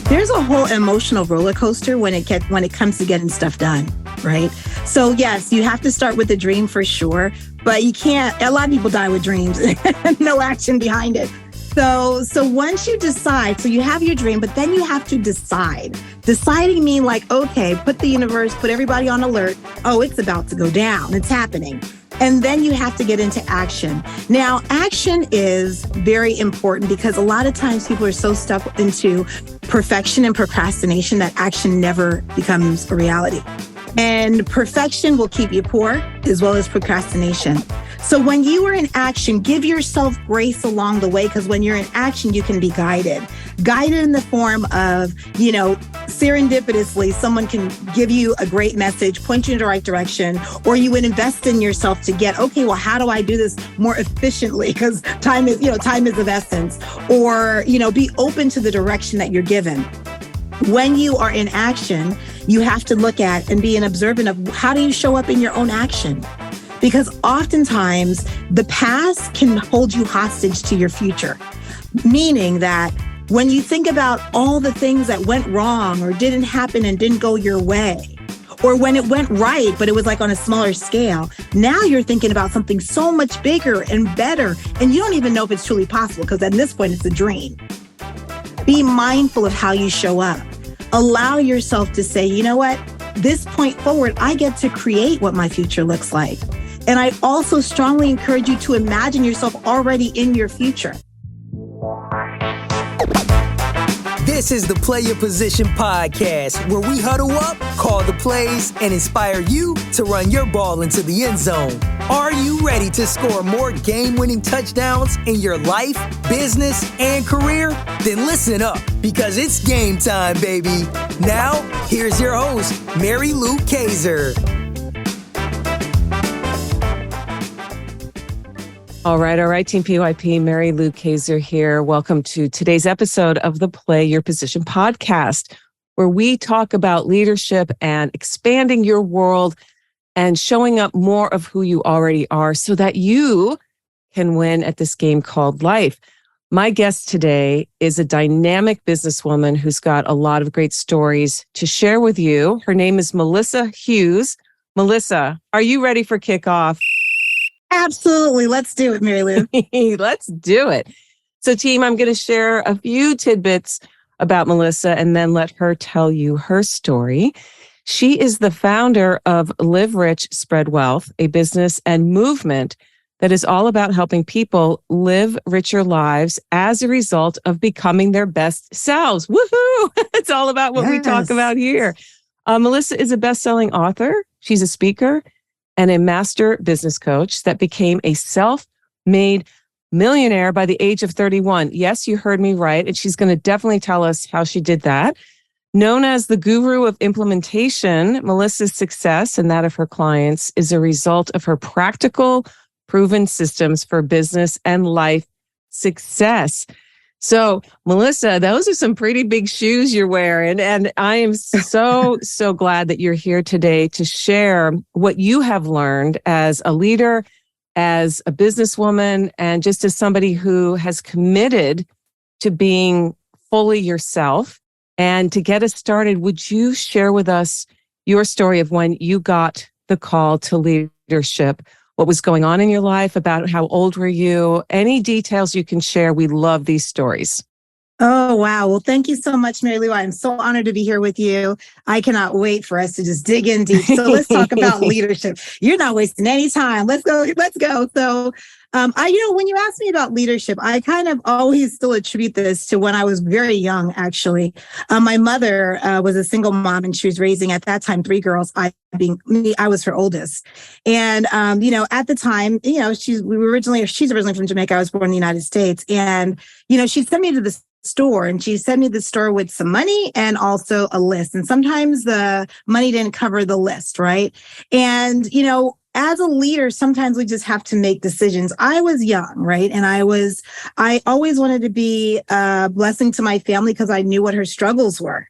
There's a whole emotional roller coaster when it comes to getting stuff done, right? So yes, you have to start with a dream for sure, but you can't. A lot of people die with dreams and no action behind it. So once you decide, so you have your dream, but then you have to decide. Deciding means like, okay, put the universe, put everybody on alert. Oh, it's about to go down. It's happening. And then you have to get into action. Now, action is very important because a lot of times people are so stuck into perfection and procrastination that action never becomes a reality. And perfection will keep you poor as well as procrastination. So when you are in action, give yourself grace along the way, because when you're in action, you can be guided in the form of, serendipitously, someone can give you a great message, point you in the right direction, or you would invest in yourself to get, okay, well, how do I do this more efficiently? Because time is of essence, or, be open to the direction that you're given. When you are in action, you have to look at and be an observant of how do you show up in your own action? Because oftentimes the past can hold you hostage to your future, meaning that when you think about all the things that went wrong or didn't happen and didn't go your way, or when it went right, but it was like on a smaller scale, now you're thinking about something so much bigger and better, and you don't even know if it's truly possible because at this point it's a dream. Be mindful of how you show up. Allow yourself to say, you know what? This point forward, I get to create what my future looks like. And I also strongly encourage you to imagine yourself already in your future. This is the Player Position Podcast, where we huddle up, call the plays, and inspire you to run your ball into the end zone. Are you ready to score more game-winning touchdowns in your life, business, and career? Then listen up, because it's game time, baby. Now, here's your host, Mary Lou Kaiser. All right, Team PYP, Mary Lou Kaiser here. Welcome to today's episode of the Play Your Position podcast, where we talk about leadership and expanding your world and showing up more of who you already are so that you can win at this game called life. My guest today is a dynamic businesswoman who's got a lot of great stories to share with you. Her name is Melissa Hughes. Melissa, are you ready for kickoff? Absolutely. Let's do it, Mary Lou. Let's do it. So team, I'm going to share a few tidbits about Melissa and then let her tell you her story. She is the founder of Live Rich, Spread Wealth, a business and movement that is all about helping people live richer lives as a result of becoming their best selves. Woohoo! It's all about what we talk about here. Melissa is a best-selling author. She's a speaker and a master business coach that became a self-made millionaire by the age of 31. Yes, you heard me right. And she's going to definitely tell us how she did that. Known as the guru of implementation, Melissa's success and that of her clients is a result of her practical, proven systems for business and life success. So, Melissa, those are some pretty big shoes you're wearing. And I am so glad that you're here today to share what you have learned as a leader, as a businesswoman, and just as somebody who has committed to being fully yourself. And to get us started, would you share with us your story of when you got the call to leadership? What was going on in your life? About how old were you? Any details you can share? We love these stories. Oh, wow. Well, thank you so much, Mary Lou. I'm so honored to be here with you. I cannot wait for us to just dig in deep. So let's talk about leadership. You're not wasting any time. Let's go. So, when you ask me about leadership, I kind of always still attribute this to when I was very young, actually. My mother was a single mom and she was raising at that time 3 girls. I was her oldest. And, at the time, she's originally from Jamaica. I was born in the United States. And, she sent me to the store and she sent me to the store with some money and also a list. And sometimes the money didn't cover the list, right? And, as a leader, sometimes we just have to make decisions. I was young, right? And I always wanted to be a blessing to my family because I knew what her struggles were.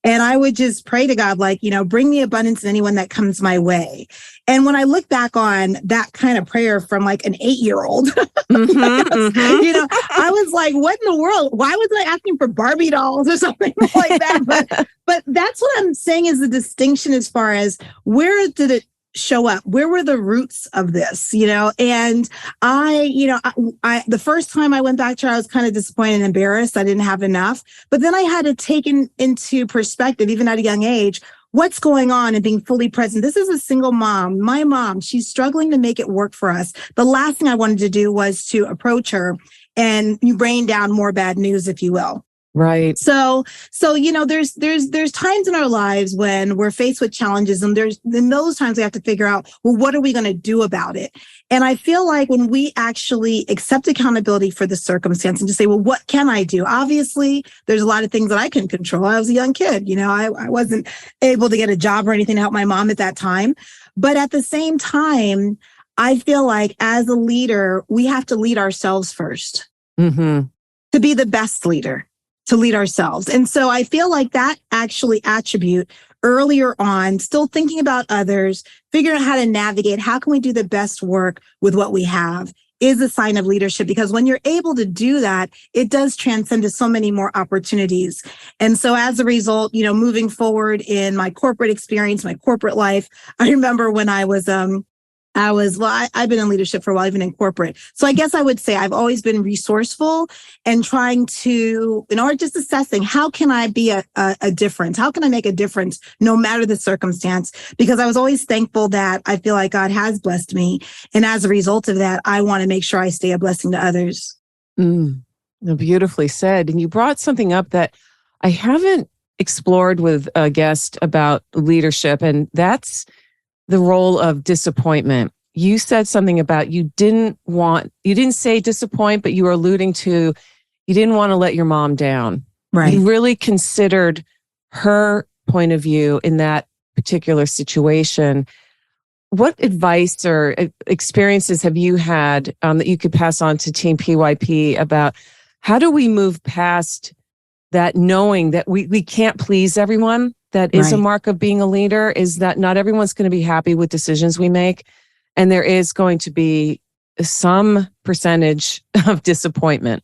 And I would just pray to God, like, bring me abundance in anyone that comes my way. And when I look back on that kind of prayer from like an 8-year-old, I was like, what in the world? Why was I asking for Barbie dolls or something like that? But that's what I'm saying is the distinction as far as where did it show up? Where were the roots of this? And I the first time I went back to her, I was kind of disappointed and embarrassed. I didn't have enough. But then I had to take into perspective, even at a young age, what's going on and being fully present. This is a single mom. My mom, she's struggling to make it work for us. The last thing I wanted to do was to approach her and you rain down more bad news, if you will. Right. So there's times in our lives when we're faced with challenges, and in those times we have to figure out, well, what are we going to do about it? And I feel like when we actually accept accountability for the circumstance and just say, well, what can I do? Obviously, there's a lot of things that I can control. I was a young kid, I wasn't able to get a job or anything to help my mom at that time. But at the same time, I feel like as a leader, we have to lead ourselves first to be the best leader. To lead ourselves. And so I feel like that actually attribute earlier on, still thinking about others, figuring out how to navigate, how can we do the best work with what we have, is a sign of leadership. Because when you're able to do that, it does transcend to so many more opportunities. And so as a result, moving forward in my corporate experience, my corporate life, I remember when I've been in leadership for a while, even in corporate. So I guess I would say I've always been resourceful and trying to, just assessing how can I be a difference? How can I make a difference no matter the circumstance? Because I was always thankful that I feel like God has blessed me. And as a result of that, I want to make sure I stay a blessing to others. Beautifully said. And you brought something up that I haven't explored with a guest about leadership, and that's the role of disappointment. You said something about you didn't say disappoint, but you were alluding to you didn't want to let your mom down. Right. You really considered her point of view in that particular situation. What advice or experiences have you had that you could pass on to Team PYP about how do we move past that, knowing that we can't please everyone? That is a mark of being a leader, is that not everyone's going to be happy with decisions we make. And there is going to be some percentage of disappointment.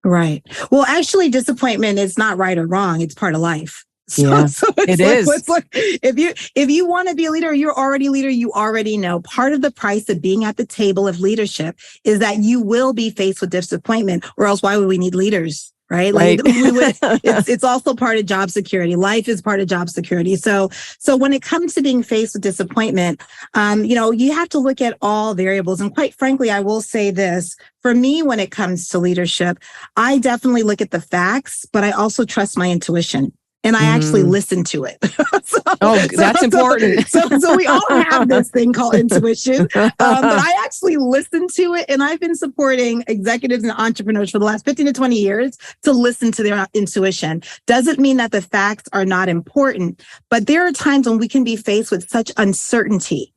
Right. Well, actually, disappointment is not right or wrong. It's part of life. So it is. It's like, if you want to be a leader, you're already a leader. You already know part of the price of being at the table of leadership is that you will be faced with disappointment, or else why would we need leaders? Right. It's also part of job security. Life is part of job security. So when it comes to being faced with disappointment, you have to look at all variables. And quite frankly, I will say this, for me, when it comes to leadership, I definitely look at the facts, but I also trust my intuition. And I actually listen to it. That's important. So we all have this thing called intuition, but I actually listen to it. And I've been supporting executives and entrepreneurs for the last 15 to 20 years to listen to their intuition. Doesn't mean that the facts are not important, but there are times when we can be faced with such uncertainty.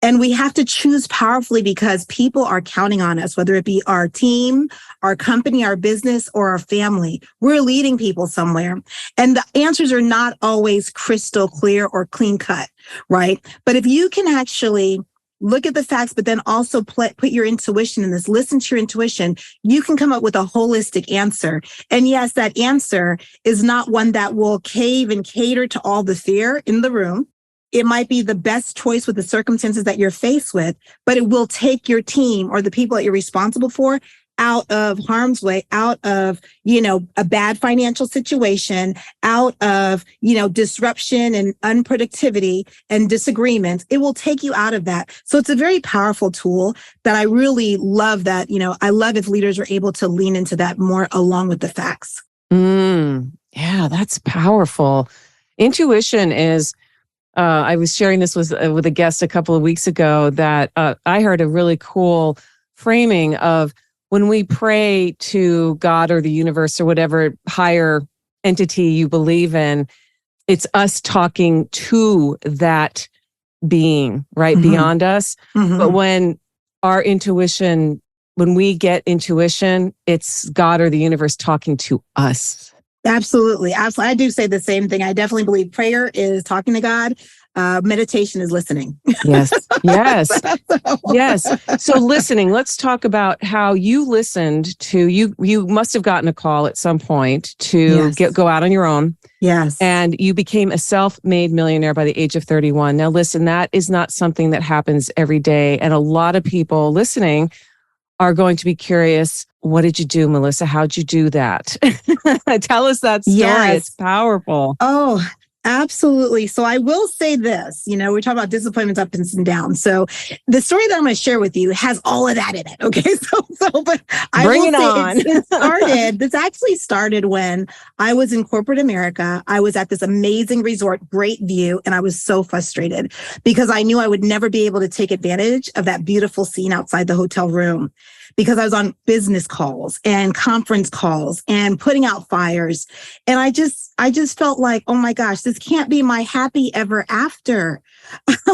And we have to choose powerfully because people are counting on us, whether it be our team, our company, our business, or our family. We're leading people somewhere. And the answers are not always crystal clear or clean cut, right? But if you can actually look at the facts, but then also put your intuition in this, listen to your intuition, you can come up with a holistic answer. And yes, that answer is not one that will cave and cater to all the fear in the room. It might be the best choice with the circumstances that you're faced with, but it will take your team or the people that you're responsible for out of harm's way, out of, a bad financial situation, out of, disruption and unproductivity and disagreements. It will take you out of that. So it's a very powerful tool that I really love that, I love if leaders are able to lean into that more along with the facts. Yeah, that's powerful. Intuition is, I was sharing this with a guest a couple of weeks ago that I heard a really cool framing of when we pray to God or the universe or whatever higher entity you believe in, it's us talking to that being, right, beyond us. But when we get intuition, it's God or the universe talking to us. Absolutely. Absolutely. I do say the same thing. I definitely believe prayer is talking to God. Meditation is listening. Yes. Yes. So- Yes. So listening, let's talk about how you listened to you must have gotten a call at some point to Yes. go out on your own. Yes. And you became a self-made millionaire by the age of 31. Now, listen, that is not something that happens every day. And a lot of people listening are going to be curious. What did you do, Melissa? How'd you do that? Tell us that story. Yes. It's powerful. Oh, absolutely. So I will say this, we're talking about disappointments, ups and downs. So the story that I'm going to share with you has all of that in it. Okay. But I Bring will it say on. this actually started when I was in corporate America. I was at this amazing resort, great view. And I was so frustrated because I knew I would never be able to take advantage of that beautiful scene outside the hotel room, because I was on business calls and conference calls and putting out fires. And I just felt like, oh my gosh, this can't be my happy ever after.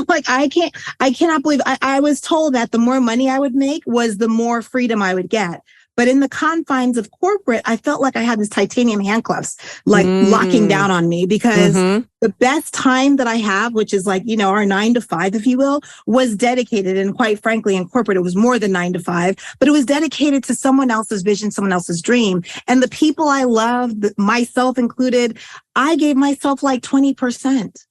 Like I cannot believe I was told that the more money I would make was the more freedom I would get. But in the confines of corporate, I felt like I had this titanium handcuffs, like locking down on me, because the best time that I have, which is like, our 9 to 5, if you will, was dedicated. And quite frankly, in corporate, it was more than 9 to 5, but it was dedicated to someone else's vision, someone else's dream. And the people I loved, myself included, I gave myself like 20%.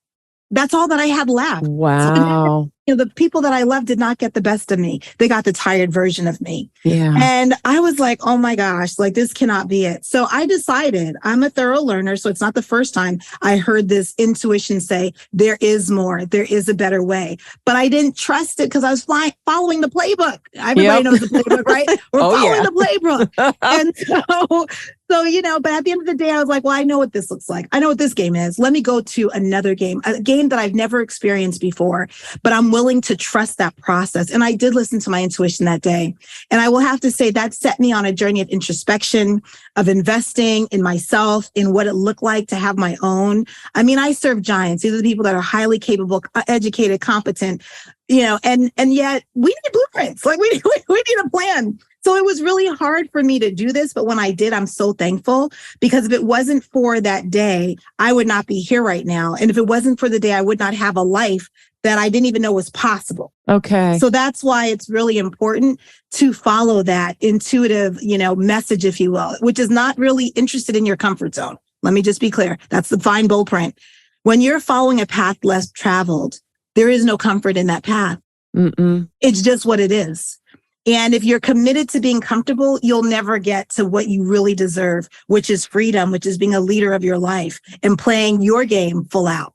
That's all that I had left. Wow. So the people that I loved did not get the best of me. They got the tired version of me. Yeah. And I was like, oh my gosh, like this cannot be it. So I decided, I'm a thorough learner. So it's not the first time I heard this intuition say, there is more, there is a better way. But I didn't trust it because I was following the playbook. Everybody knows the playbook, right? We're following the playbook. And so, but at the end of the day, I was like, well, I know what this looks like. I know what this game is. Let me go to another game, a game that I've never experienced before, but I'm willing to trust that process. And I did listen to my intuition that day. And I will have to say that set me on a journey of introspection, of investing in myself, in what it looked like to have my own. I mean, I serve giants. These are the people that are highly capable, educated, competent, and yet we need blueprints. Like we need a plan. So it was really hard for me to do this. But when I did, I'm so thankful, because if it wasn't for that day, I would not be here right now. And if it wasn't for the day, I would not have a life that I didn't even know was possible. Okay. So that's why it's really important to follow that intuitive, message, if you will, which is not really interested in your comfort zone. Let me just be clear. That's the fine bold print. When you're following a path less traveled, there is no comfort in that path. It's just what it is. And if you're committed to being comfortable, you'll never get to what you really deserve, which is freedom, which is being a leader of your life and playing your game full out.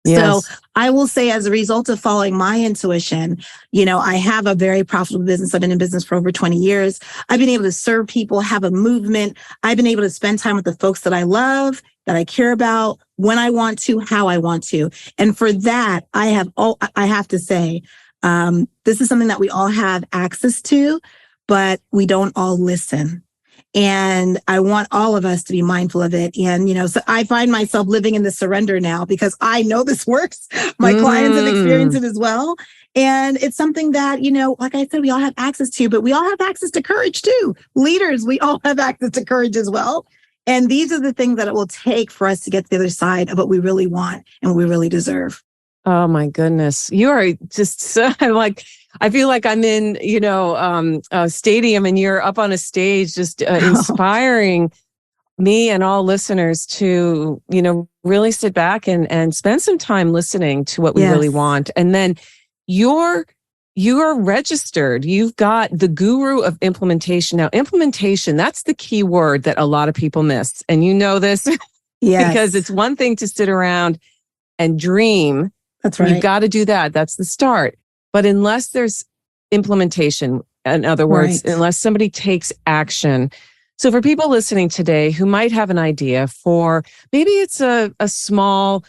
Yes. So I will say, as a result of following my intuition, I have a very profitable business. I've been in business for over 20 years. I've been able to serve people, have a movement. I've been able to spend time with the folks that I love, that I care about, when I want to, how I want to. And for that, I have to say, this is something that we all have access to, but we don't all listen. And I want all of us to be mindful of it. And, so I find myself living in the surrender now, because I know this works. My clients have experienced it as well. And it's something that, like I said, we all have access to, but we all have access to courage too. Leaders, we all have access to courage as well. And these are the things that it will take for us to get to the other side of what we really want and what we really deserve. Oh my goodness. You are just so like, I feel like I'm in, a stadium and you're up on a stage, just inspiring me and all listeners to, really sit back and spend some time listening to what we really want. And then you're registered. You've got the guru of implementation. Now, implementation, that's the key word that a lot of people miss. And you know this because it's one thing to sit around and dream. That's right. You've got to do that. That's the start. But unless there's implementation, in other words, unless somebody takes action. So for people listening today who might have an idea for, maybe it's a small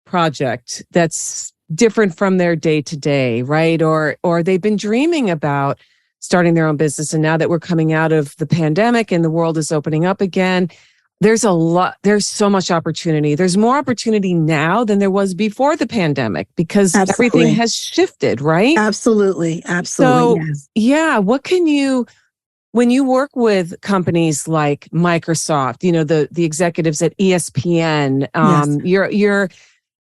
project that's different from their day to day, right? Or they've been dreaming about starting their own business. And now that we're coming out of the pandemic and the world is opening up again, there's so much opportunity. There's more opportunity now than there was before the pandemic, because everything has shifted, right? Absolutely. So, yes. yeah, what can you When you work with companies like Microsoft, the executives at ESPN, Yes. you're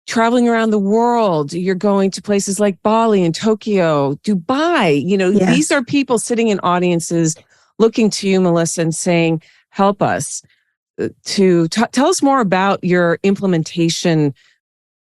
traveling around the world. You're going to places like Bali and Tokyo, Dubai. These Yes. are people sitting in audiences looking to you, Melissa, and saying, help us tell us more about your implementation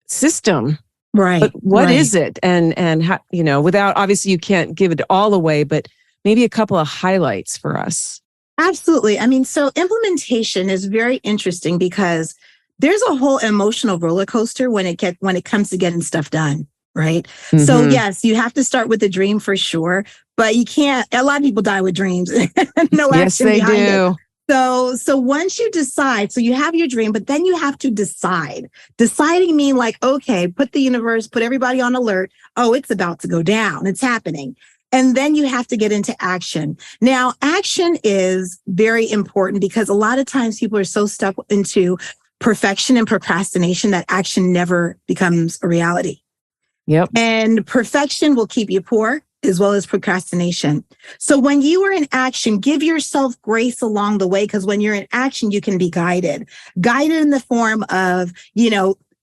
system. But Right. what Right. is it? And how, without, obviously you can't give it all away, but maybe a couple of highlights for us. Absolutely. I mean, so implementation is very interesting because there's a whole emotional roller coaster when it comes to getting stuff done, right? So Mm-hmm. yes, you have to start with a dream for sure, but you can't. A lot of people die with dreams, no Yes, action they behind it. do. So once you decide, so you have your dream, but then you have to decide. Deciding mean like, okay, put everybody on alert. Oh, it's about to go down. It's happening. And then you have to get into action. Now, action is very important because a lot of times people are so stuck into perfection and procrastination that action never becomes a reality. Yep. And perfection will keep you poor as well as procrastination. So when you are in action, give yourself grace along the way, because when you're in action, you can be guided in the form of,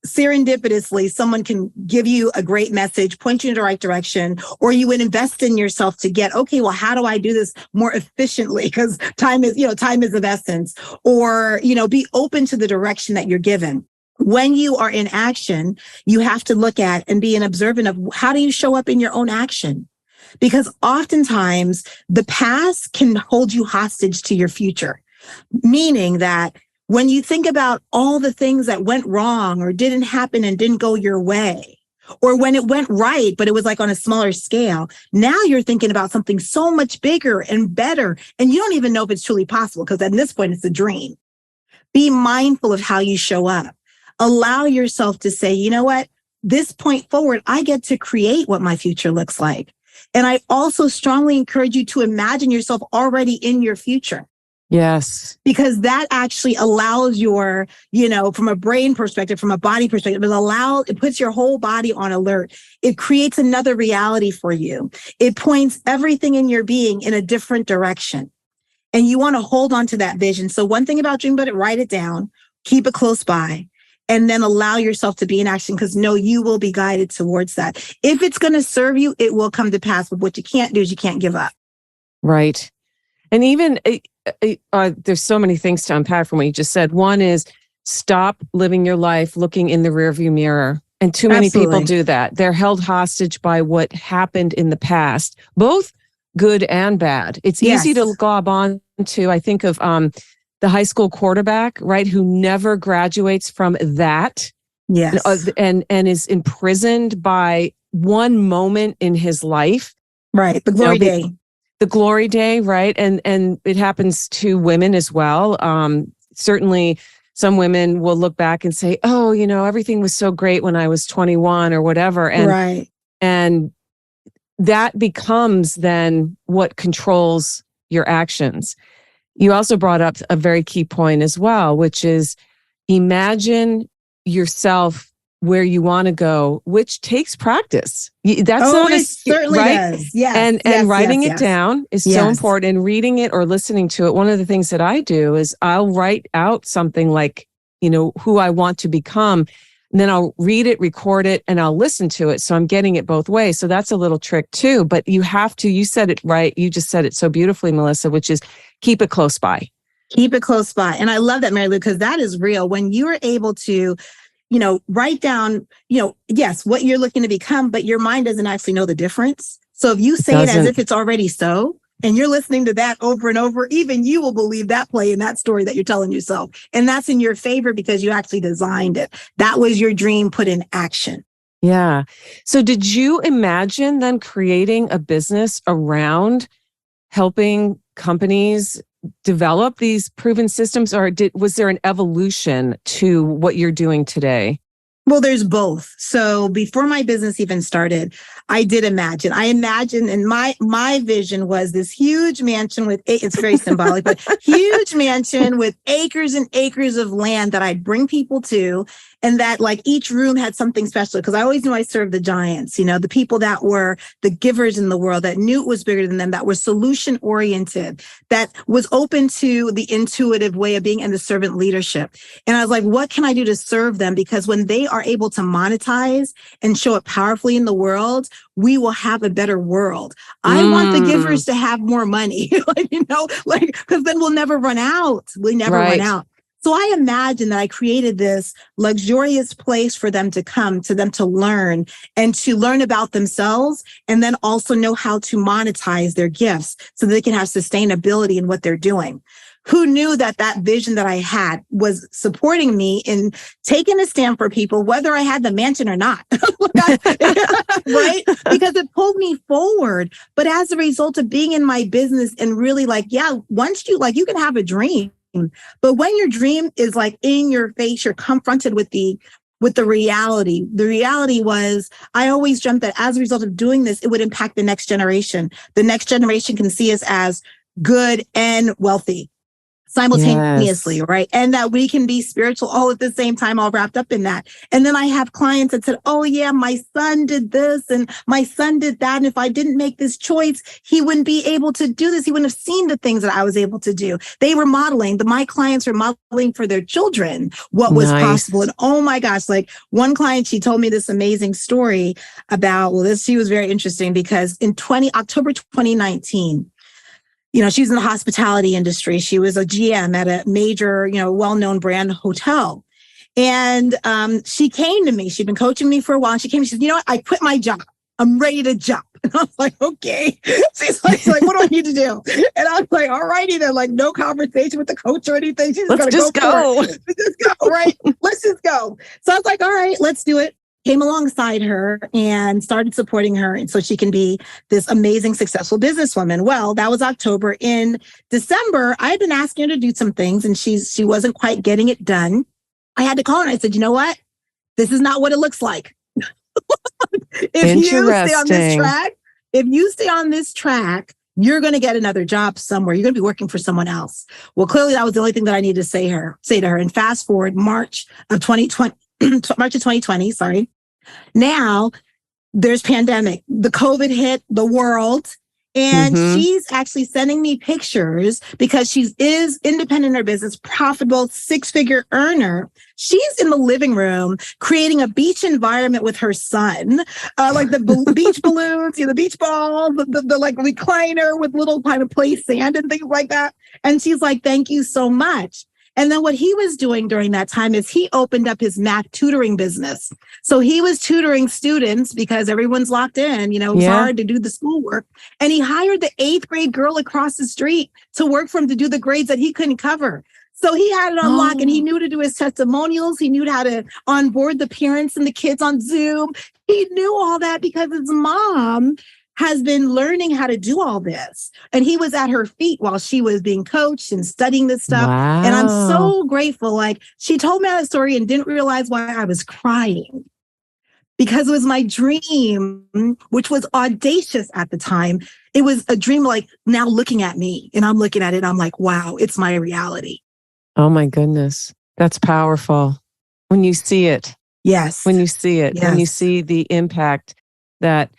serendipitously, someone can give you a great message, point you in the right direction, or you would invest in yourself to get, okay, well, how do I do this more efficiently? Because time is of essence, or, be open to the direction that you're given. When you are in action, you have to look at and be an observant of how do you show up in your own action? Because oftentimes the past can hold you hostage to your future, meaning that when you think about all the things that went wrong or didn't happen and didn't go your way, or when it went right, but it was like on a smaller scale, now you're thinking about something so much bigger and better, and you don't even know if it's truly possible because at this point it's a dream. Be mindful of how you show up. Allow yourself to say, you know what, this point forward, I get to create what my future looks like. And I also strongly encourage you to imagine yourself already in your future. Yes. Because that actually allows your, from a brain perspective, from a body perspective, it puts your whole body on alert. It creates another reality for you. It points everything in your being in a different direction. And you want to hold on to that vision. So one thing about dream, but write it down, keep it close by, and then allow yourself to be in action, because you will be guided towards that. If it's going to serve you, it will come to pass. But what you can't do is you can't give up. Right. And even there's so many things to unpack from what you just said. One is stop living your life looking in the rearview mirror. And too many people do that. They're held hostage by what happened in the past, both good and bad. It's easy to glob on to, I think of the high school quarterback, right, who never graduates from that. Yes. And is imprisoned by one moment in his life. Right. The glory day. The glory day, right? And it happens to women as well. Certainly some women will look back and say, oh, everything was so great when I was 21 or whatever. And, right. And that becomes then what controls your actions. You also brought up a very key point as well, which is imagine yourself where you want to go, which takes practice. That's it certainly does. Yes. And writing it down is so important. And reading it or listening to it. One of the things that I do is I'll write out something like, who I want to become. And then I'll read it, record it, and I'll listen to it. So I'm getting it both ways. So that's a little trick too. But you said it right. You just said it so beautifully, Melissa, which is keep it close by. Keep it close by. And I love that, Mary Lou, because that is real. When you are able to write down, yes, what you're looking to become, but your mind doesn't actually know the difference. So if you say it as if it's already so, and you're listening to that over and over, even you will believe that play in that story that you're telling yourself. And that's in your favor because you actually designed it. That was your dream put in action. Yeah. So did you imagine then creating a business around helping companies develop these proven systems, or was there an evolution to what you're doing today? Well, there's both. So before my business even started, I did imagine. I imagined, and my vision was this huge mansion with, it's very symbolic, but huge mansion with acres and acres of land that I'd bring people to, and that like each room had something special. Because I always knew I served the giants, the people that were the givers in the world, that knew it was bigger than them, that were solution oriented, that was open to the intuitive way of being and the servant leadership. And I was like, what can I do to serve them? Because when they are able to monetize and show it powerfully in the world, we will have a better world. I want the givers to have more money, because then we'll never run out. We never run out. So I imagine that I created this luxurious place for them to come, to them to learn and to learn about themselves, and then also know how to monetize their gifts so that they can have sustainability in what they're doing. Who knew that vision that I had was supporting me in taking a stand for people, whether I had the mansion or not, right? Because it pulled me forward. But as a result of being in my business and really once you can have a dream, but when your dream is like in your face, you're confronted with the reality. The reality was, I always dreamt that as a result of doing this, it would impact the next generation. The next generation can see us as good and wealthy simultaneously, yes. Right? And that we can be spiritual all at the same time, all wrapped up in that. And then I have clients that said, oh yeah, my son did this and my son did that. And if I didn't make this choice, he wouldn't be able to do this. He wouldn't have seen the things that I was able to do. They were modeling, my clients were modeling for their children what was possible. And oh my gosh, like one client, she told me this amazing story about, she was very interesting because in October 2019, she's in the hospitality industry. She was a GM at a major, well-known brand hotel. And she came to me. She'd been coaching me for a while. And she came, she said, what? I quit my job. I'm ready to jump. And I was like, okay. She's like, what do I need to do? And I was like, all righty then, like no conversation with the coach or anything. She's going to go. Let's just go, right? Let's just go. So I was like, all right, let's do it. Came alongside her and started supporting her. And so she can be this amazing, successful businesswoman. Well, that was October. In December, I had been asking her to do some things and she wasn't quite getting it done. I had to call her and I said, you know what? This is not what it looks like. If you stay on this track, you're going to get another job somewhere. You're going to be working for someone else. Well, clearly that was the only thing that I needed to say to her. And fast forward March of 2020, sorry. Now there's pandemic, the COVID hit the world, and she's actually sending me pictures because she is independent in her business, profitable, 6-figure earner. She's in the living room creating a beach environment with her son, like the beach balloons, the beach ball, the like recliner with little kind of play sand and things like that. And she's like, thank you so much. And then what he was doing during that time is he opened up his math tutoring business. So he was tutoring students because everyone's locked in, it was hard to do the schoolwork. And he hired the 8th grade girl across the street to work for him to do the grades that he couldn't cover. So he had it on lock and he knew to do his testimonials. He knew how to onboard the parents and the kids on Zoom. He knew all that because his mom has been learning how to do all this. And he was at her feet while she was being coached and studying this stuff. Wow. And I'm so grateful. Like she told me that story and didn't realize why I was crying because it was my dream, which was audacious at the time. It was a dream like now looking at me and I'm looking at it. I'm like, wow, it's my reality. Oh my goodness. That's powerful. When you see it. Yes. When you see it, when you see the impact that,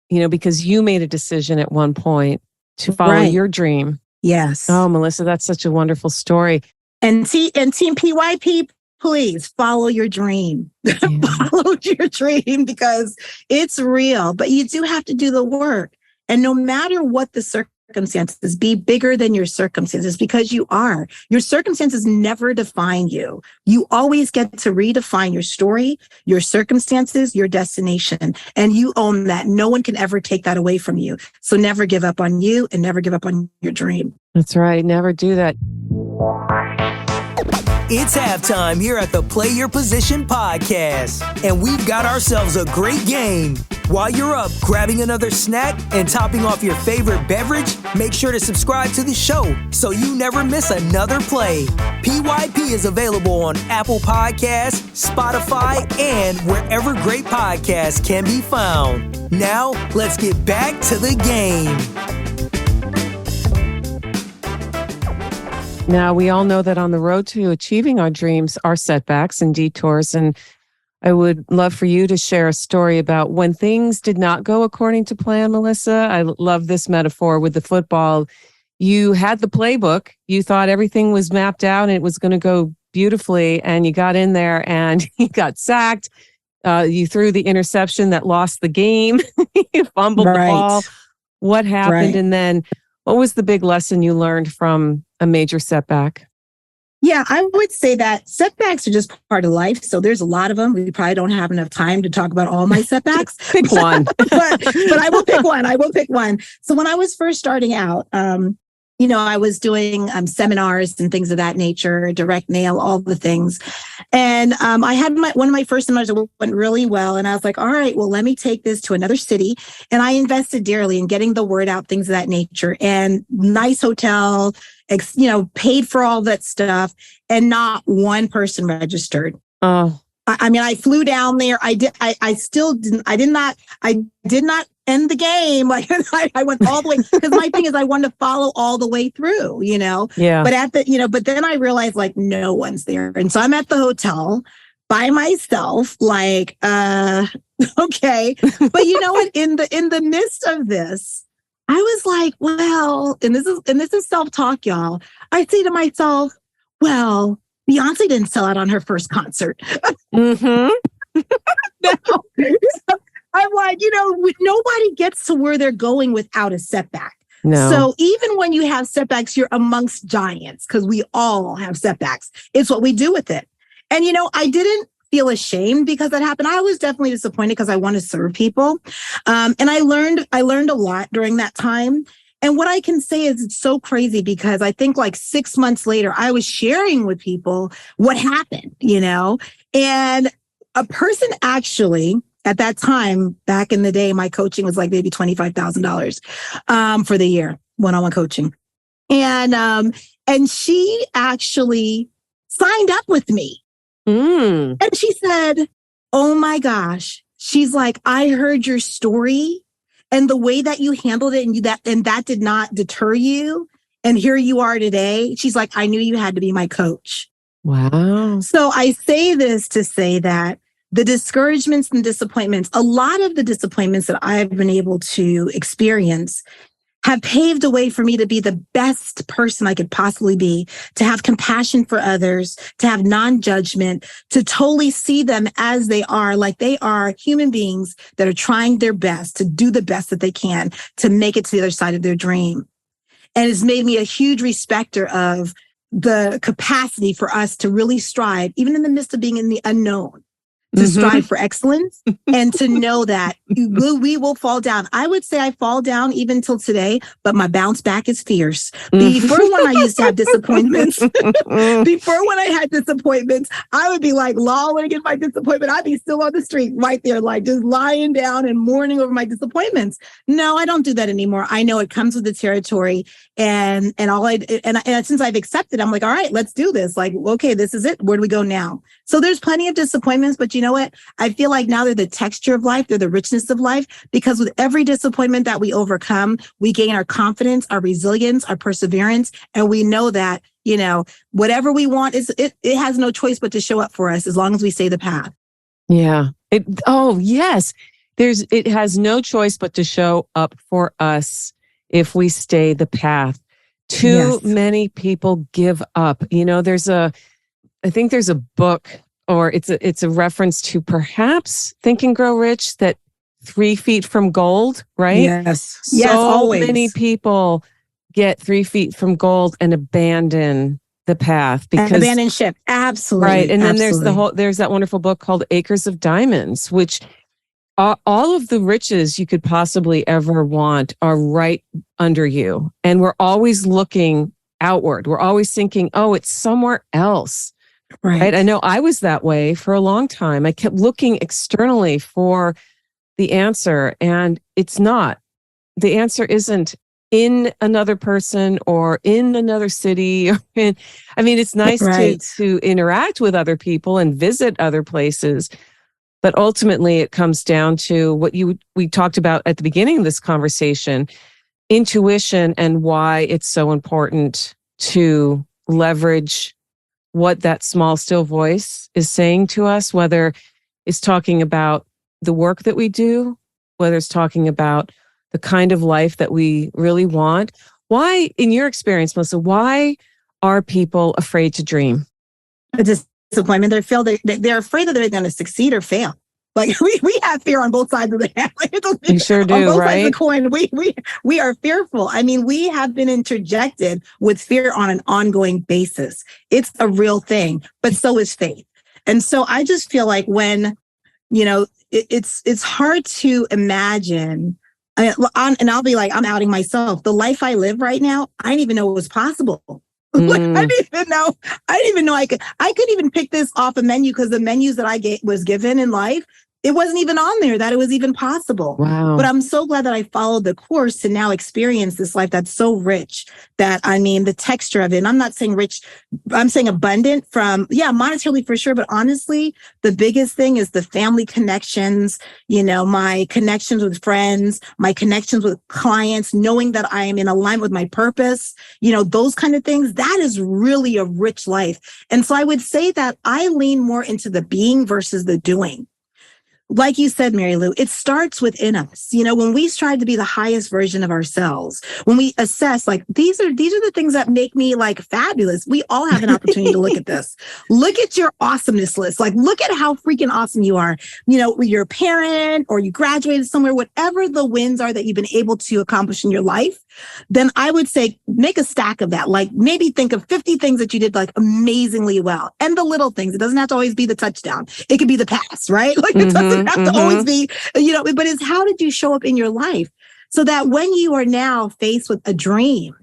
because you made a decision at one point to follow your dream. Yes. Oh, Melissa, that's such a wonderful story. And Team PYP, please follow your dream. Follow your dream because it's real, but you do have to do the work. And no matter what the circumstances, be bigger than your circumstances because you are. Your circumstances never define you. You always get to redefine your story, your circumstances, your destination, and you own that. No one can ever take that away from you. So never give up on you and never give up on your dream. That's right. Never do that. It's halftime here at the Play Your Position podcast, and we've got ourselves a great game. While you're up grabbing another snack and topping off your favorite beverage, make sure to subscribe to the show so you never miss another play. PYP is available on Apple Podcasts, Spotify, and wherever great podcasts can be found. Now, let's get back to the game. Now, we all know that on the road to achieving our dreams are setbacks and detours. And I would love for you to share a story about when things did not go according to plan, Melissa. I love this metaphor with the football. You had the playbook. You thought everything was mapped out and it was going to go beautifully. And you got in there and you got sacked. You threw the interception that lost the game. You fumbled the ball. What happened? Right. And then what was the big lesson you learned from a major setback? Yeah, I would say that setbacks are just part of life. So there's a lot of them. We probably don't have enough time to talk about all my setbacks. Pick one. but I will pick one. I will pick one. So when I was first starting out, I was doing seminars and things of that nature, direct mail, all the things. And I had one of my first seminars that went really well. And I was like, all right, well, let me take this to another city. And I invested dearly in getting the word out, things of that nature, and nice hotel, paid for all that stuff. And not one person registered. Oh, I flew down there. I did not end the game. Like I went all the way, because my thing is I wanted to follow all the way through, Yeah. But then I realized like no one's there. And so I'm at the hotel by myself, like, okay. But you know what? In the midst of this, I was like, well, and this is self-talk, y'all. I say to myself, well, Beyonce didn't sell out on her first concert. Mm-hmm. I'm like, nobody gets to where they're going without a setback. No. So even when you have setbacks, you're amongst giants, because we all have setbacks. It's what we do with it. And, I didn't feel ashamed because that happened. I was definitely disappointed because I want to serve people. And I learned a lot during that time. And what I can say is it's so crazy because I think like 6 months later, I was sharing with people what happened, and a person actually at that time, back in the day, my coaching was like maybe $25,000 for the year, one-on-one coaching. And she actually signed up with me. Mm. And she said, oh my gosh, she's like, I heard your story and the way that you handled it and that did not deter you. And here you are today. She's like, I knew you had to be my coach. Wow. So I say this to say that the discouragements and disappointments, a lot of the disappointments that I've been able to experience have paved a way for me to be the best person I could possibly be, to have compassion for others, to have non-judgment, to totally see them as they are, like they are human beings that are trying their best to do the best that they can to make it to the other side of their dream. And it's made me a huge respecter of the capacity for us to really strive, even in the midst of being in the unknown, to strive for excellence and to know that we will fall down. I would say I fall down even till today, but my bounce back is fierce. Before when I used to have disappointments, I would be like lolling in my disappointment. I'd be still on the street right there, like just lying down and mourning over my disappointments. No, I don't do that anymore. I know it comes with the territory. And since I've accepted, I'm like, all right, let's do this. Like, okay, this is it. Where do we go now? So there's plenty of disappointments, but you know what? I feel like now they're the texture of life. They're the richness of life, because with every disappointment that we overcome, we gain our confidence, our resilience, our perseverance. And we know that, whatever we want it has no choice but to show up for us as long as we stay the path. Yeah. Yes. It has no choice but to show up for us if we stay the path. Too many people give up. I think there's a book, or it's a reference to perhaps Think and Grow Rich, that 3 feet from gold, right? Yes. So many people get 3 feet from gold and abandon the path because abandon ship. Absolutely. Right. And then there's that wonderful book called Acres of Diamonds, which all of the riches you could possibly ever want are right under you. And we're always looking outward. We're always thinking, oh, it's somewhere else. Right. I know I was that way for a long time. I kept looking externally for the answer. And it's not. The answer isn't in another person or in another city. I mean, it's nice Right. to interact with other people and visit other places. But ultimately, it comes down to what we talked about at the beginning of this conversation, intuition, and why it's so important to leverage what that small, still voice is saying to us, whether it's talking about the work that we do, whether it's talking about the kind of life that we really want. Why, in your experience, Melissa, why are people afraid to dream? A disappointment. They're afraid that they're going to succeed or fail. Like we have fear on both sides of the hand. You sure do, on both right? sides of the coin. We are fearful. I mean, we have been interjected with fear on an ongoing basis. It's a real thing, but so is faith. And so I just feel like when, it's hard to imagine. And I'll be like, I'm outing myself. The life I live right now, I didn't even know it was possible. Like, I didn't even know I could even pick this off a menu, because the menus that I was given in life, it wasn't even on there that it was even possible. Wow. But I'm so glad that I followed the course to now experience this life that's so rich, that, I mean, the texture of it, and I'm not saying rich, I'm saying abundant from, monetarily for sure. But honestly, the biggest thing is the family connections, my connections with friends, my connections with clients, knowing that I am in alignment with my purpose, those kind of things. That is really a rich life. And so I would say that I lean more into the being versus the doing. Like you said, Mary Lou, it starts within us. When we strive to be the highest version of ourselves, when we assess, like, these are the things that make me like fabulous. We all have an opportunity to look at this. Look at your awesomeness list. Like, look at how freaking awesome you are. You're a parent or you graduated somewhere, whatever the wins are that you've been able to accomplish in your life, then I would say make a stack of that. Like, maybe think of 50 things that you did like amazingly well. And the little things. It doesn't have to always be the touchdown. It could be the pass, right? Like, it doesn't have to always be, but it's how did you show up in your life, so that when you are now faced with a dream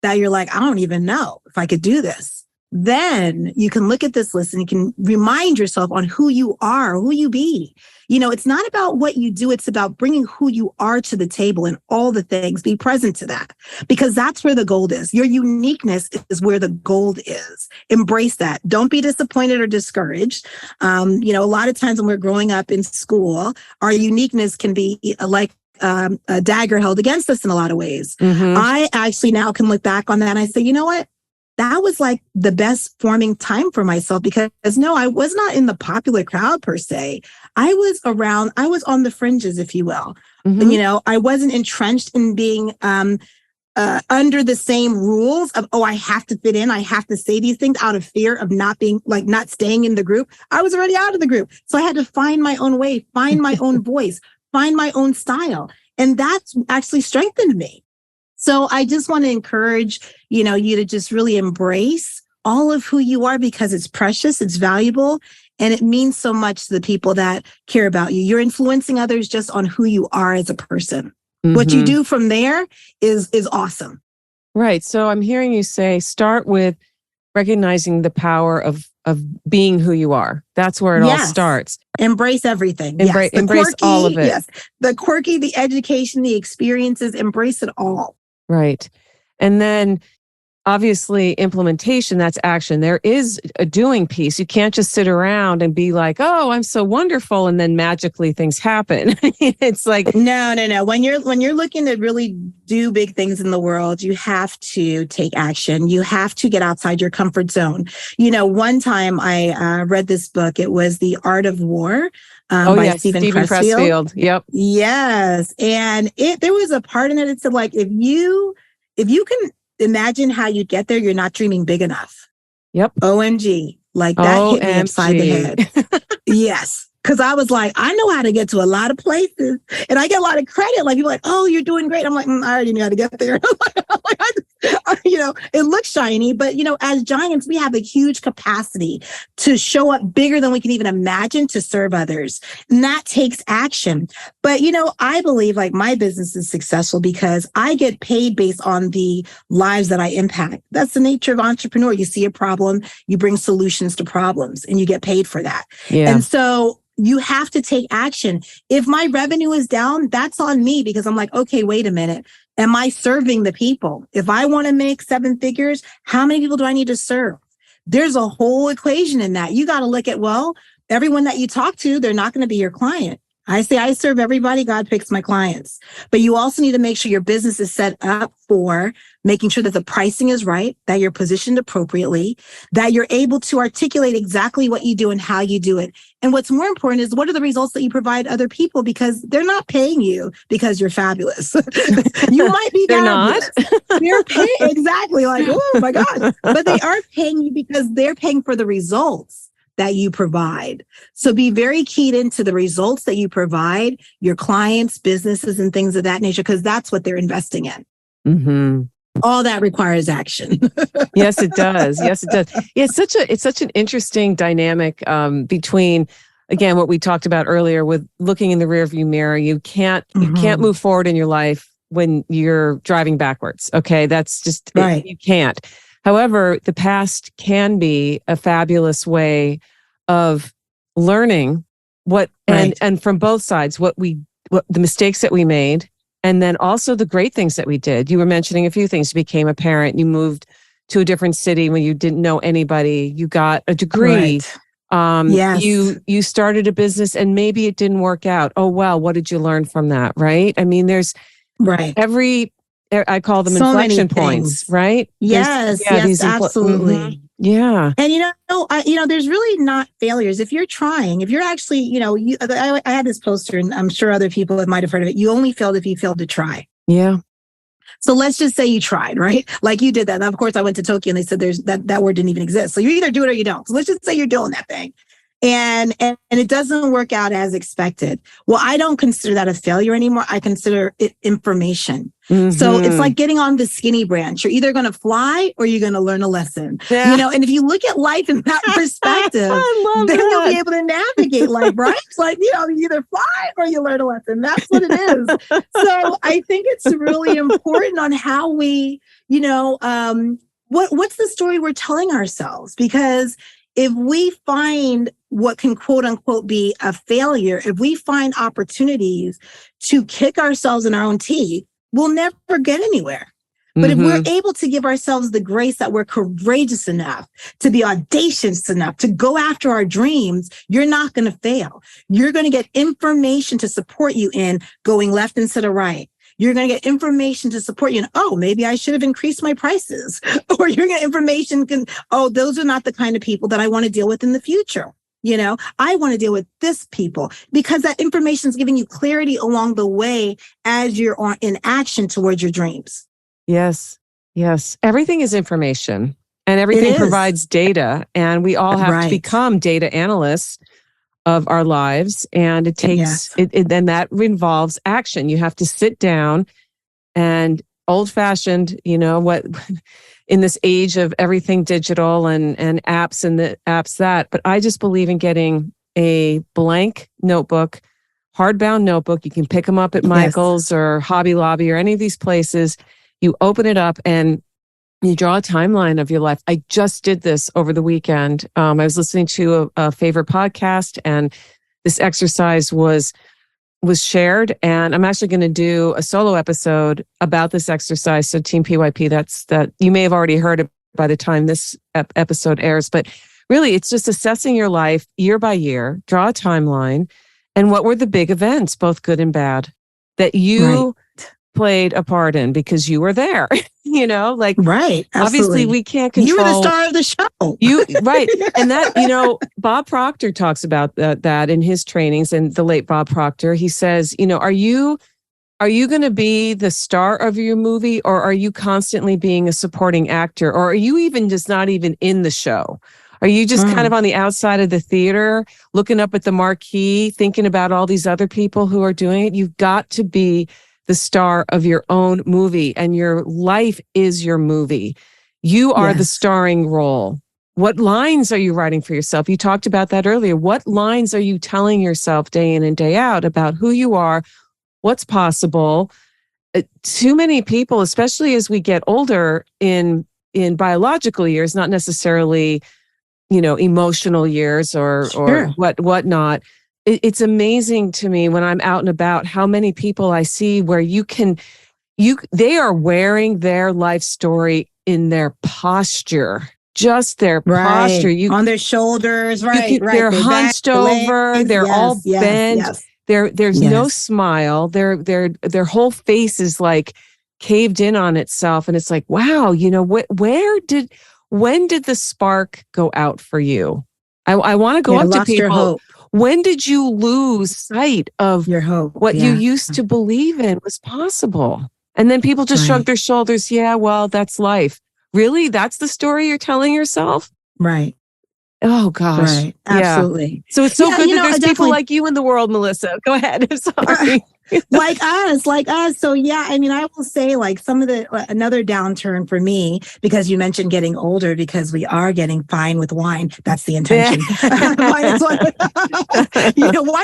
that you're like, I don't even know if I could do this, then you can look at this list and you can remind yourself on who you are, who you be. It's not about what you do. It's about bringing who you are to the table and all the things. Be present to that, because that's where the gold is. Your uniqueness is where the gold is. Embrace that. Don't be disappointed or discouraged. A lot of times when we're growing up in school, our uniqueness can be like a dagger held against us in a lot of ways. I actually now can look back on that and I say, you know what? That was like the best forming time for myself, because no, I was not in the popular crowd per se. I was on the fringes, if you will. I wasn't entrenched in being under the same rules of, I have to fit in. I have to say these things out of fear of not staying in the group. I was already out of the group. So I had to find my own way, find my own voice, find my own style. And that's actually strengthened me. So I just want to encourage, you to just really embrace all of who you are, because it's precious, it's valuable, and it means so much to the people that care about you. You're influencing others just on who you are as a person. What you do from there is awesome. Right. So I'm hearing you say, start with recognizing the power of being who you are. That's where it all starts. Embrace everything. Embrace all of it. Yes. The quirky, the education, the experiences, embrace it all. Right. And then obviously implementation, that's action. There is a doing piece. You can't just sit around and be like, oh, I'm so wonderful, and then magically things happen. It's like, no. When you're looking to really do big things in the world, you have to take action. You have to get outside your comfort zone. One time I read this book. It was The Art of War. By Stephen Pressfield. Yep. Yes. And there was a part in it that said, like, if you can imagine how you get there, you're not dreaming big enough. Yep. OMG. Like, that hit me upside the head. Yes. Because I was like, I know how to get to a lot of places, and I get a lot of credit. Like, people are like, oh, you're doing great. I'm like, I already knew how to get there. It looks shiny, but as giants, we have a huge capacity to show up bigger than we can even imagine to serve others. And that takes action. But, I believe like my business is successful because I get paid based on the lives that I impact. That's the nature of entrepreneur. You see a problem, you bring solutions to problems, and you get paid for that. Yeah. And so you have to take action. If my revenue is down, that's on me because I'm like, okay, wait a minute. Am I serving the people? If I want to make 7 figures, how many people do I need to serve? There's a whole equation in that. You got to look at, well, everyone that you talk to, they're not going to be your client. I say I serve everybody. God picks my clients. But you also need to make sure your business is set up for making sure that the pricing is right, that you're positioned appropriately, that you're able to articulate exactly what you do and how you do it. And what's more important is what are the results that you provide other people, because they're not paying you because you're fabulous. You might be they're fabulous. not. They're paying exactly like, oh my God. But they are paying you because they're paying for the results that you provide. So be very keyed into the results that you provide, your clients, businesses, and things of that nature, because that's what they're investing in. Mm-hmm. All that requires action. Yes, it does. Yes, it does. Yeah, it's such an interesting dynamic between, again, what we talked about earlier with looking in the rearview mirror. You can't move forward in your life when you're driving backwards. Okay, that's just right. You can't. However, the past can be a fabulous way of learning what and from both sides what the mistakes that we made. And then also the great things that we did. You were mentioning a few things. You became a parent. You moved to a different city when you didn't know anybody. You got a degree. Right. Yes. You started a business and maybe it didn't work out. Oh, well, what did you learn from that? Right. I mean, there's I call them so inflection points, right? Yes. Yes, absolutely. Mm-hmm. Yeah. And there's really not failures. If you're trying, if you're actually, I had this poster and I'm sure other people might have heard of it. You only failed if you failed to try. Yeah. So let's just say you tried, right? Like you did that. And of course I went to Tokyo and they said that word didn't even exist. So you either do it or you don't. So let's just say you're doing that thing. And it doesn't work out as expected. Well, I don't consider that a failure anymore. I consider it information. Mm-hmm. So it's like getting on the skinny branch. You're either going to fly or you're going to learn a lesson. Yeah. And if you look at life in that perspective, then you'll be able to navigate life, right? It's like, you either fly or you learn a lesson. That's what it is. So I think it's really important on how we, what's the story we're telling ourselves? Because if we find what can quote unquote be a failure, if we find opportunities to kick ourselves in our own teeth, we'll never get anywhere. But if we're able to give ourselves the grace that we're courageous enough to be audacious enough to go after our dreams, you're not going to fail. You're going to get information to support you in going left instead of right. You're going to get information to support you. And, maybe I should have increased my prices. Or you're going to get information. Those are not the kind of people that I want to deal with in the future. I want to deal with this people, because that information is giving you clarity along the way as you're in action towards your dreams. Yes. Yes. Everything is information and everything provides data, and we all have to become data analysts of our lives. And it takes and that involves action. You have to sit down and old fashioned, what in this age of everything digital and apps and the apps that, but I just believe in getting a blank notebook, hardbound notebook. You can pick them up at Michael's or Hobby Lobby or any of these places. You open it up and you draw a timeline of your life. I just did this over the weekend. I was listening to a favorite podcast, and this exercise was shared. And I'm actually going to do a solo episode about this exercise. So Team PYP, that you may have already heard it by the time this episode airs. But really, it's just assessing your life year by year, draw a timeline, and what were the big events, both good and bad, that you played a part in because you were there, right. Absolutely. Obviously we can't control. You were the star of the show. Right. And that, Bob Proctor talks about that in his trainings, and the late Bob Proctor, he says, are you going to be the star of your movie, or are you constantly being a supporting actor, or are you even just not even in the show? Are you just kind of on the outside of the theater, looking up at the marquee, thinking about all these other people who are doing it? You've got to be the star of your own movie, and your life is your movie. You are the starring role. What lines are you writing for yourself? You talked about that earlier. What lines are you telling yourself day in and day out about who you are, what's possible? Too many people, especially as we get older in biological years, not necessarily, emotional years or whatnot, it's amazing to me when I'm out and about how many people I see where they are wearing their life story in their posture, just their posture. On their shoulders, They're hunched over. They're all bent. Yes. There's no smile. Their whole face is like caved in on itself, and it's like, wow, when did the spark go out for you? I want to go up to people. When did you lose sight of your hope? What you used to believe in was possible? And then people just shrug their shoulders. Yeah, well, that's life. Really? That's the story you're telling yourself? Right. Oh, gosh. Right. Absolutely. Yeah. So it's so good that there's people like you in the world, Melissa. Go ahead. I'm sorry. like us. So yeah, I mean, I will say like some of another downturn for me, because you mentioned getting older, because we are getting fine with wine. That's the intention. Wine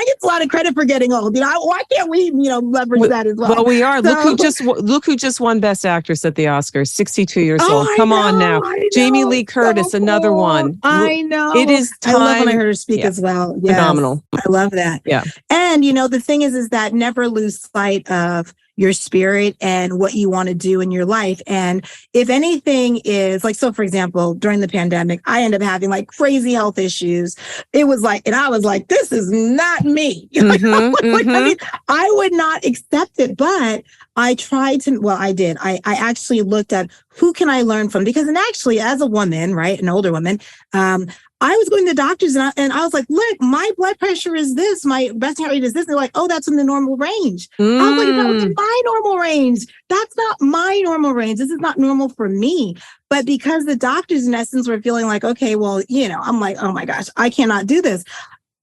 gets a lot of credit for getting old. Why can't we, leverage that as well? Well, we are. Look who just won Best Actress at the Oscars, 62 years old. Come on now. Jamie Lee Curtis, another one. I know. It is time. I love when I heard her speak as well. Yes. Phenomenal. I love that. Yeah. And, the thing is that never lose sight of your spirit and what you want to do in your life. And if anything is like, so for example, during the pandemic, I ended up having like crazy health issues. It was like, and I was like, this is not me. I would not accept it, but I tried to, I did. I actually looked at who can I learn from? Because, and actually as a woman, right, an older woman, I was going to the doctors and I was like, look, my blood pressure is this, my resting heart rate is this. And they're like, oh, that's in the normal range. I was like, that was in my normal range. That's not my normal range. This is not normal for me. But because the doctors in essence were feeling like, okay, well, I'm like, oh my gosh, I cannot do this.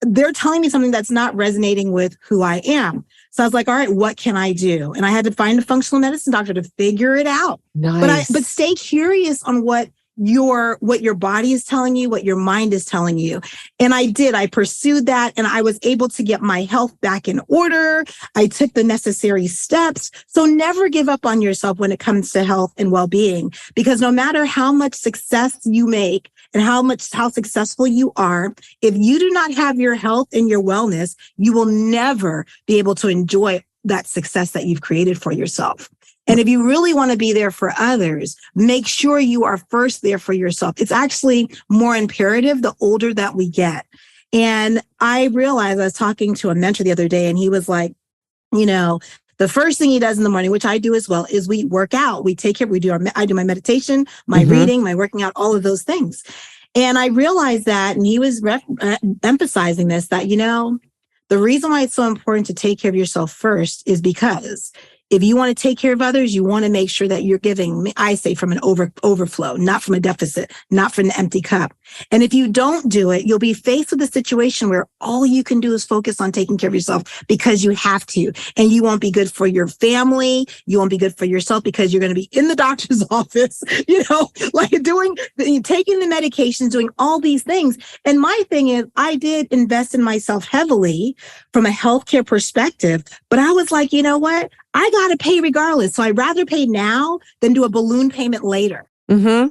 They're telling me something that's not resonating with who I am. So I was like, all right, what can I do? And I had to find a functional medicine doctor to figure it out. Nice. But stay curious on what your body is telling you, what your mind is telling you. And I did. I pursued that and I was able to get my health back in order. I took the necessary steps. So never give up on yourself when it comes to health and well-being, because no matter how much success you make and how successful you are, if you do not have your health and your wellness, you will never be able to enjoy that success that you've created for yourself. And if you really want to be there for others, make sure you are first there for yourself. It's actually more imperative the older that we get. And I realized, I was talking to a mentor the other day, and he was like, the first thing he does in the morning, which I do as well, is we work out. We take care. I do my meditation, my reading, my working out, all of those things. And I realized that, and he was emphasizing this, that, the reason why it's so important to take care of yourself first is because if you want to take care of others, you want to make sure that you're giving, I say, from an overflow, not from a deficit, not from an empty cup. And if you don't do it, you'll be faced with a situation where all you can do is focus on taking care of yourself because you have to. And you won't be good for your family. You won't be good for yourself because you're going to be in the doctor's office, taking the medications, doing all these things. And my thing is, I did invest in myself heavily from a healthcare perspective, but I was like, you know what? I got to pay regardless. So I'd rather pay now than do a balloon payment later. Mm-hmm.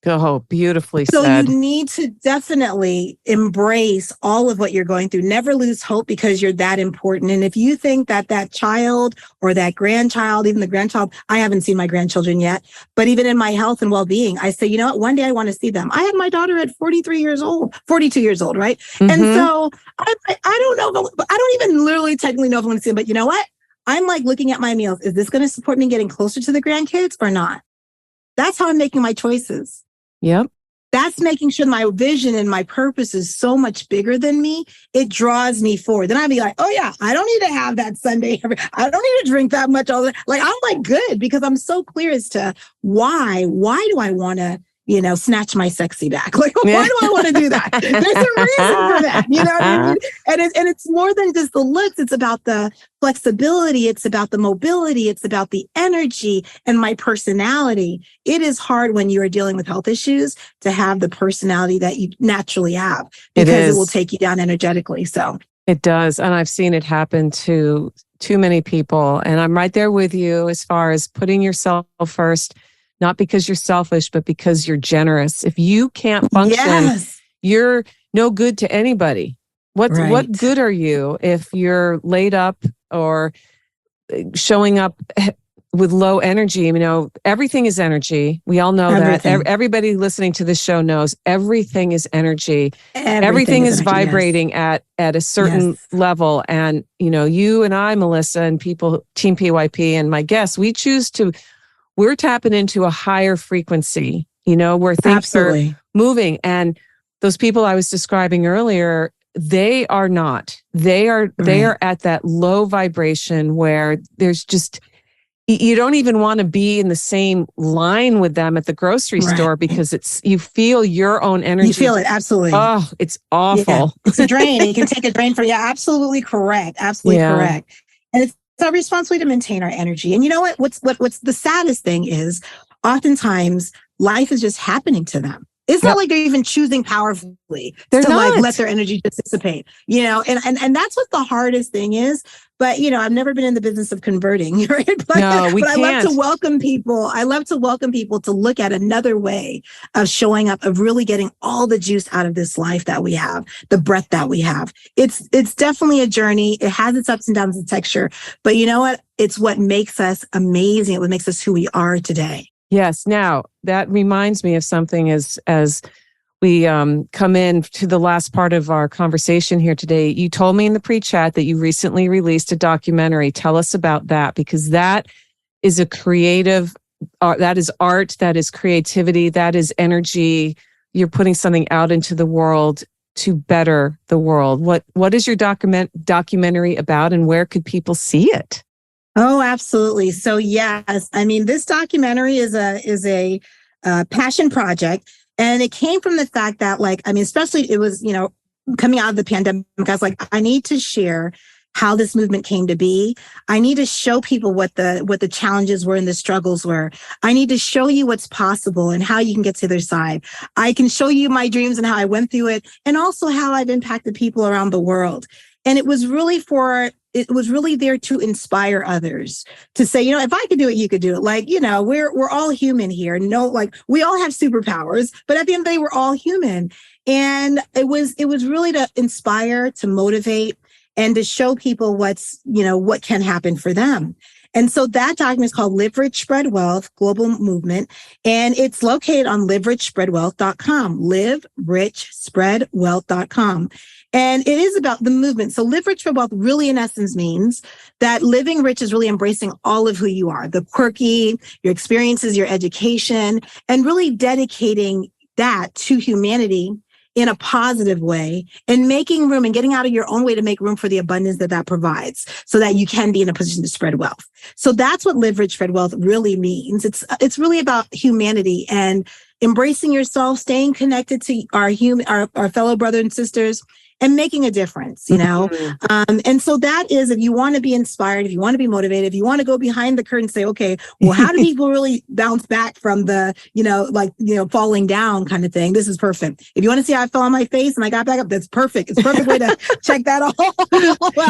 Oh, beautifully said. So you need to definitely embrace all of what you're going through. Never lose hope because you're that important. And if you think that child or that grandchild, even the grandchild, I haven't seen my grandchildren yet, but even in my health and well-being, I say, you know what, one day I want to see them. I had my daughter at 42 years old, right? Mm-hmm. And so I don't know, I don't even literally technically know if I'm going to see them, but you know what? I'm like looking at my meals. Is this going to support me getting closer to the grandkids or not? That's how I'm making my choices. Yep. That's making sure my vision and my purpose is so much bigger than me. It draws me forward. Then I'd be like, oh yeah, I don't need to have that Sunday. I don't need to drink that much. I'm like good because I'm so clear as to why do I want to, snatch my sexy back? Like, why do I want to do that? There's a reason for that, what I mean? And it's more than just the looks. It's about the flexibility. It's about the mobility. It's about the energy and my personality. It is hard when you are dealing with health issues to have the personality that you naturally have because it will take you down energetically. So it does. And I've seen it happen to too many people. And I'm right there with you as far as putting yourself first. Not because you're selfish, but because you're generous. If you can't function, you're no good to anybody. What good are you if you're laid up or showing up with low energy? You know, everything is energy. We all know Everything. that. Everybody listening to this show knows everything is energy. Everything is energy, vibrating yes. at a certain level. And, you know, you and I, Melissa, and people, Team PYP and my guests, we're tapping into a higher frequency, you know, where things are moving. And those people I was describing earlier, they are not. They are at that low vibration where there's just, you don't even want to be in the same line with them at the grocery store because you feel your own energy. You feel it, absolutely. Oh, it's awful. Yeah, it's a drain. It can take a drain from you. Absolutely correct. Absolutely correct. And it's our responsibility to maintain our energy. And you know what? What's the saddest thing is oftentimes life is just happening to them. It's not like they're even choosing powerfully like let their energy just dissipate, you know, and that's what the hardest thing is. But, you know, I've never been in the business of converting, right? But I love to welcome people. I love to welcome people to look at another way of showing up, of really getting all the juice out of this life that we have, the breath that we have. It's definitely a journey. It has its ups and downs and texture. But you know what? It's what makes us amazing. What makes us who we are today. Yes. Now, that reminds me of something as we come in to the last part of our conversation here today. You told me in the pre-chat that you recently released a documentary. Tell us about that, because that is a creative, that is art, that is creativity, that is energy. You're putting something out into the world to better the world. What is your documentary about, and where could people see it? Oh, absolutely. So yes, I mean, this documentary is a passion project, and it came from the fact that, like, I mean, especially it was, you know, coming out of the pandemic, I was like, I need to share how this movement came to be. I need to show people what the challenges were and the struggles were. I need to show you what's possible and how you can get to their side. I can show you my dreams and how I went through it, and also how I've impacted people around the world. And it was really there to inspire others to say, you know, if I could do it, you could do it. Like, you know, we're all human here. No, like, we all have superpowers, but at the end of the day, we're all human. And it was really to inspire, to motivate, and to show people what can happen for them. And so that document is called Live Rich, Spread Wealth, Global Movement. And it's located on liverichspreadwealth.com, liverichspreadwealth.com. And it is about the movement. So Live Rich, Spread Wealth really, in essence, means that living rich is really embracing all of who you are, the quirky, your experiences, your education, and really dedicating that to humanity in a positive way, and making room and getting out of your own way to make room for the abundance that provides, so that you can be in a position to spread wealth. So that's what Live Rich, Spread Wealth really means. It's really about humanity and embracing yourself, staying connected to our fellow brothers and sisters, and making a difference, you know? And so that is, if you want to be inspired, if you want to be motivated, if you want to go behind the curtain and say, okay, well, how do people really bounce back from the, falling down kind of thing? This is perfect. If you want to see how I fell on my face and I got back up, that's perfect. It's a perfect way to check that all out.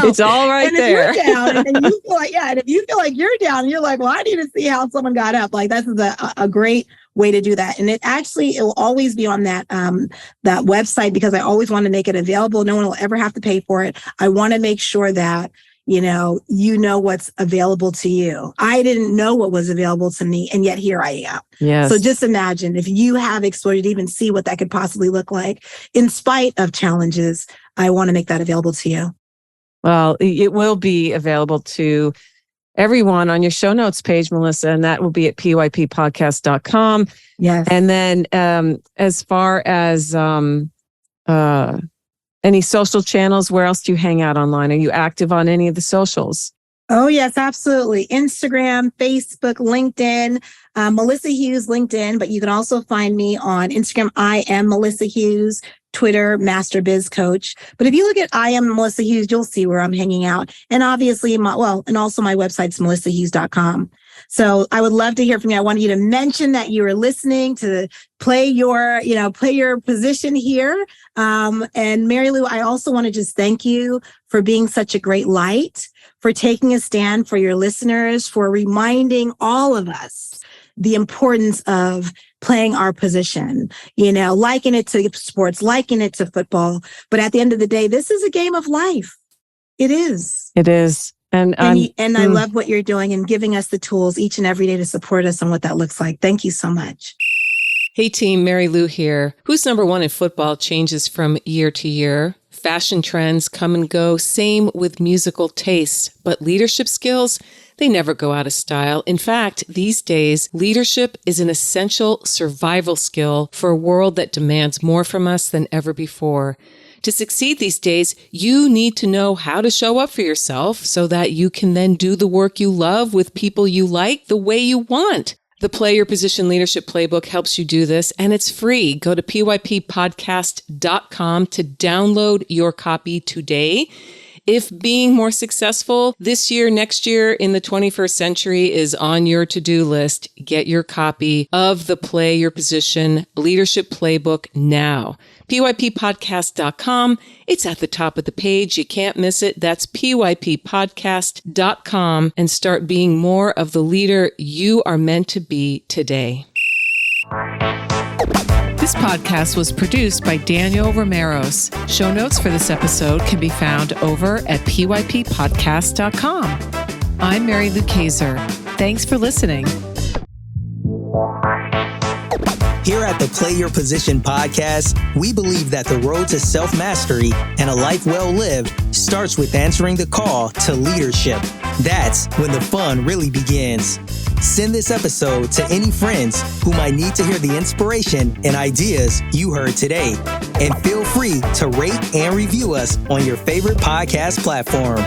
It's all right and there. If you're down, and you feel like, and if you feel like you're down, and you're like, well, I need to see how someone got up. Like, that's a great way to do that. And it will always be on that website, because I always want to make it available. No one will ever have to pay for it. I want to make sure that, you know what's available to you. I didn't know what was available to me, and yet here I am. Yes. So just imagine if you have exposure to even see what that could possibly look like in spite of challenges. I want to make that available to you. Well, it will be available to everyone on your show notes page, Melissa, and that will be at pyppodcast.com. Yes. And then as far as any social channels, where else do you hang out online? Are you active on any of the socials? Oh, yes, absolutely. Instagram, Facebook, LinkedIn, Melissa Hughes, LinkedIn, but you can also find me on Instagram. I am Melissa Hughes. Twitter, Master Biz Coach. But if you look at I am Melissa Hughes, you'll see where I'm hanging out. And obviously, and also my website's melissahughes.com. So I would love to hear from you. I wanted you to mention that you were listening to play your position here. And Mary Lou, I also want to just thank you for being such a great light, for taking a stand for your listeners, for reminding all of us the importance of playing our position, you know, liken it to sports, liken it to football. But at the end of the day, this is a game of life. It is. It is. And I love what you're doing and giving us the tools each and every day to support us on what that looks like. Thank you so much. Hey team, Mary Lou here. Who's number one in football changes from year to year. Fashion trends come and go, same with musical tastes. But leadership skills, they never go out of style. In fact, these days, leadership is an essential survival skill for a world that demands more from us than ever before. To succeed these days, you need to know how to show up for yourself so that you can then do the work you love with people you like the way you want. The Play Your Position Leadership Playbook helps you do this, and it's free. Go to pyppodcast.com to download your copy today. If being more successful this year, next year, in the 21st century is on your to-do list, get your copy of the Play Your Position Leadership Playbook now. pyppodcast.com. It's at the top of the page. You can't miss it. That's pyppodcast.com, and start being more of the leader you are meant to be today. This podcast was produced by Daniel Romeros. Show notes for this episode can be found over at pyppodcast.com. I'm Mary Lou Kaiser. Thanks for listening. Here at the Play Your Position podcast, we believe that the road to self-mastery and a life well lived starts with answering the call to leadership. That's when the fun really begins. Send this episode to any friends who might need to hear the inspiration and ideas you heard today. And feel free to rate and review us on your favorite podcast platform.